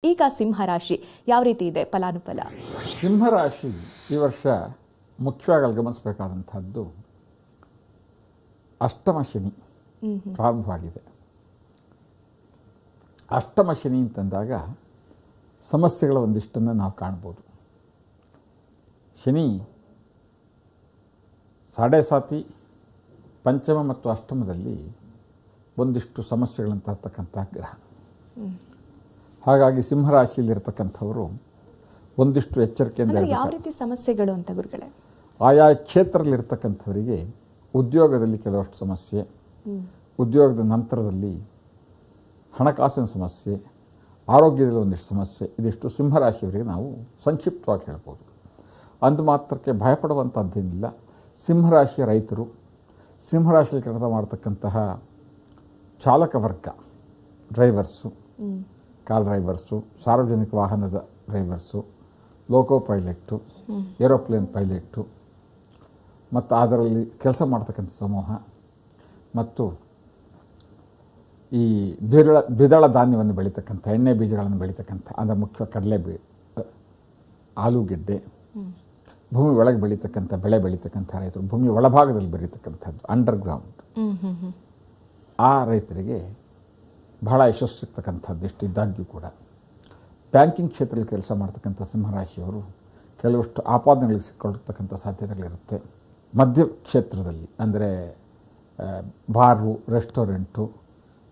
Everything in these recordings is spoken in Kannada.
ಈಗ ಸಿಂಹರಾಶಿ ಯಾವ ರೀತಿ ಇದೆ ಫಲಾನುಫಲ? ಸಿಂಹರಾಶಿ ಈ ವರ್ಷ ಮುಖ್ಯವಾಗಿ ಗಮನಿಸಬೇಕಾದಂಥದ್ದು ಅಷ್ಟಮ ಶನಿ ಪ್ರಾರಂಭವಾಗಿದೆ. ಅಷ್ಟಮ ಶನಿ ಅಂತಂದಾಗ ಸಮಸ್ಯೆಗಳ ಒಂದಿಷ್ಟನ್ನು ನಾವು ಕಾಣ್ಬೋದು. ಶನಿ ಸಾಡೆ ಸಾತಿ ಪಂಚಮ ಮತ್ತು ಅಷ್ಟಮದಲ್ಲಿ ಒಂದಿಷ್ಟು ಸಮಸ್ಯೆಗಳನ್ನು ತರ್ತಕ್ಕಂಥ ಗ್ರಹ. ಹಾಗಾಗಿ ಸಿಂಹರಾಶಿಯಲ್ಲಿರ್ತಕ್ಕಂಥವರು ಒಂದಿಷ್ಟು ಎಚ್ಚರಿಕೆಯಿಂದ ಯಾವ ರೀತಿ ಸಮಸ್ಯೆಗಳು ಅಂತ ಗುರುಗಳೇ? ಆಯಾ ಕ್ಷೇತ್ರದಲ್ಲಿರ್ತಕ್ಕಂಥವರಿಗೆ ಉದ್ಯೋಗದಲ್ಲಿ ಕೆಲವಷ್ಟು ಸಮಸ್ಯೆ, ಉದ್ಯೋಗದ ನಂತರದಲ್ಲಿ ಹಣಕಾಸಿನ ಸಮಸ್ಯೆ, ಆರೋಗ್ಯದಲ್ಲಿ ಒಂದಿಷ್ಟು ಸಮಸ್ಯೆ, ಇದಿಷ್ಟು ಸಿಂಹರಾಶಿಯವರಿಗೆ ನಾವು ಸಂಕ್ಷಿಪ್ತವಾಗಿ ಹೇಳ್ಬೋದು. ಅಂದು ಮಾತ್ರಕ್ಕೆ ಭಯಪಡುವಂಥದ್ದೇನಿಲ್ಲ. ಸಿಂಹರಾಶಿಯ ರೈತರು, ಸಿಂಹರಾಶಿಯಲ್ಲಿ ಕೆಲಸ ಮಾಡ್ತಕ್ಕಂತಹ ಚಾಲಕ ವರ್ಗ, ಡ್ರೈವರ್ಸು, ಕಾರ್ ಡ್ರೈವರ್ಸು, ಸಾರ್ವಜನಿಕ ವಾಹನದ ಡ್ರೈವರ್ಸು, ಲೋಕೋ ಪೈಲಟ್ಟು, ಏರೋಪ್ಲೇನ್ ಪೈಲಟ್ಟು, ಮತ್ತು ಅದರಲ್ಲಿ ಕೆಲಸ ಮಾಡ್ತಕ್ಕಂಥ ಸಮೂಹ, ಮತ್ತು ಈ ದ್ವಿದಳ ಧಾನ್ಯವನ್ನು ಬೆಳೀತಕ್ಕಂಥ, ಎಣ್ಣೆ ಬೀಜಗಳನ್ನು ಬೆಳೀತಕ್ಕಂಥ, ಅಂದರೆ ಮುಖ್ಯ ಕಡಲೆ ಆಲೂಗೆಡ್ಡೆ, ಭೂಮಿ ಒಳಗೆ ಬೆಳೀತಕ್ಕಂಥ ಬೆಳೆ ಬೆಳೀತಕ್ಕಂಥ ರೈತರು, ಭೂಮಿ ಒಳಭಾಗದಲ್ಲಿ ಬೆಳೀತಕ್ಕಂಥದ್ದು ಅಂಡರ್ಗ್ರೌಂಡ್, ಆ ರೈತರಿಗೆ ಬಹಳ ಯಶಸ್ಸು ಸಿಗ್ತಕ್ಕಂಥದ್ದು ಎಷ್ಟು ಇದ್ದಾಗ್ಯೂ ಕೂಡ ಬ್ಯಾಂಕಿಂಗ್ ಕ್ಷೇತ್ರದಲ್ಲಿ ಕೆಲಸ ಮಾಡ್ತಕ್ಕಂಥ ಸಿಂಹರಾಶಿಯವರು ಕೆಲವಷ್ಟು ಆಪಾದನೆಗಳಿಗೆ ಸಿಕ್ಕೊಳ್ತಕ್ಕಂಥ ಸಾಧ್ಯತೆಗಳಿರುತ್ತೆ. ಮಧ್ಯ ಕ್ಷೇತ್ರದಲ್ಲಿ ಅಂದರೆ ಬಾರು, ರೆಸ್ಟೋರೆಂಟು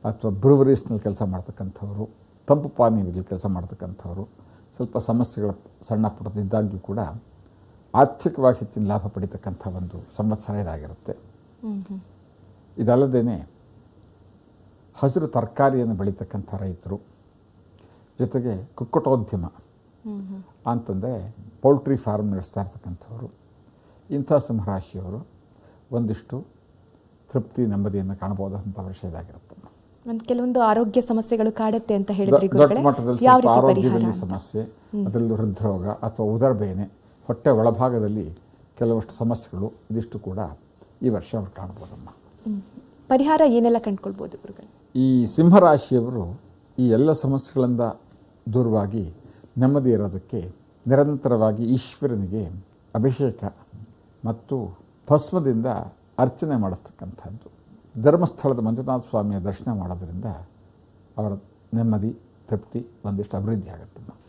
ಅಥವಾ ಬ್ರೂವರೀಸ್ನಲ್ಲಿ ಕೆಲಸ ಮಾಡ್ತಕ್ಕಂಥವರು, ತಂಪು ಪಾನೀಯದಲ್ಲಿ ಕೆಲಸ ಮಾಡ್ತಕ್ಕಂಥವರು ಸ್ವಲ್ಪ ಸಮಸ್ಯೆಗಳ ಸಣ್ಣ ಪುಟ್ಟದಿದ್ದಾಗ್ಯೂ ಕೂಡ ಆರ್ಥಿಕವಾಗಿ ಹೆಚ್ಚಿನ ಲಾಭ ಪಡಿತಕ್ಕಂಥ ಒಂದು ಸಂವತ್ಸರ ಇದಾಗಿರುತ್ತೆ. ಇದಲ್ಲದೇ ಹಸಿರು ತರಕಾರಿಯನ್ನು ಬೆಳೀತಕ್ಕಂಥ ರೈತರು, ಜೊತೆಗೆ ಕುಕ್ಕಟೋದ್ಯಮ ಅಂತಂದರೆ ಪೌಲ್ಟ್ರಿ ಫಾರ್ಮ್ ನಡೆಸ್ತಾ ಇರ್ತಕ್ಕಂಥವ್ರು, ಇಂಥ ಸಿಂಹರಾಶಿಯವರು ಒಂದಿಷ್ಟು ತೃಪ್ತಿ, ನೆಮ್ಮದಿಯನ್ನು ಕಾಣಬಹುದಂಥ ವರ್ಷ ಇದಾಗಿರುತ್ತೆ. ಕೆಲವೊಂದು ಆರೋಗ್ಯ ಸಮಸ್ಯೆಗಳು ಕಾಡುತ್ತೆ ಅಂತ ಹೇಳಿದ್ರಿ ದೊಡ್ಡ ಮಟ್ಟದಲ್ಲಿ ಸ್ವಲ್ಪ ಆರೋಗ್ಯದಲ್ಲಿ ಸಮಸ್ಯೆ, ಅದರಲ್ಲಿ ಹೃದ್ರೋಗ ಅಥವಾ ಉದರಬೇನೆ, ಹೊಟ್ಟೆ ಒಳಭಾಗದಲ್ಲಿ ಕೆಲವಷ್ಟು ಸಮಸ್ಯೆಗಳು, ಇದಿಷ್ಟು ಕೂಡ ಈ ವರ್ಷ ಅವ್ರು ಕಾಣ್ಬೋದಮ್ಮ. ಪರಿಹಾರ ಏನೆಲ್ಲ ಕಂಡುಕೊಳ್ಬೋದು ಗುರುಗಳು? ಈ ಸಿಂಹರಾಶಿಯವರು ಈ ಎಲ್ಲ ಸಮಸ್ಯೆಗಳಿಂದ ದೂರವಾಗಿ ನೆಮ್ಮದಿ ಇರೋದಕ್ಕೆ ನಿರಂತರವಾಗಿ ಈಶ್ವರನಿಗೆ ಅಭಿಷೇಕ ಮತ್ತು ಭಸ್ಮದಿಂದ ಅರ್ಚನೆ ಮಾಡಿಸ್ತಕ್ಕಂಥದ್ದು, ಧರ್ಮಸ್ಥಳದ ಮಂಜುನಾಥ ಸ್ವಾಮಿಯ ದರ್ಶನ ಮಾಡೋದರಿಂದ ಅವರ ನೆಮ್ಮದಿ, ತೃಪ್ತಿ ಒಂದಿಷ್ಟು ಅಭಿವೃದ್ಧಿ ಆಗುತ್ತಮ್ಮ.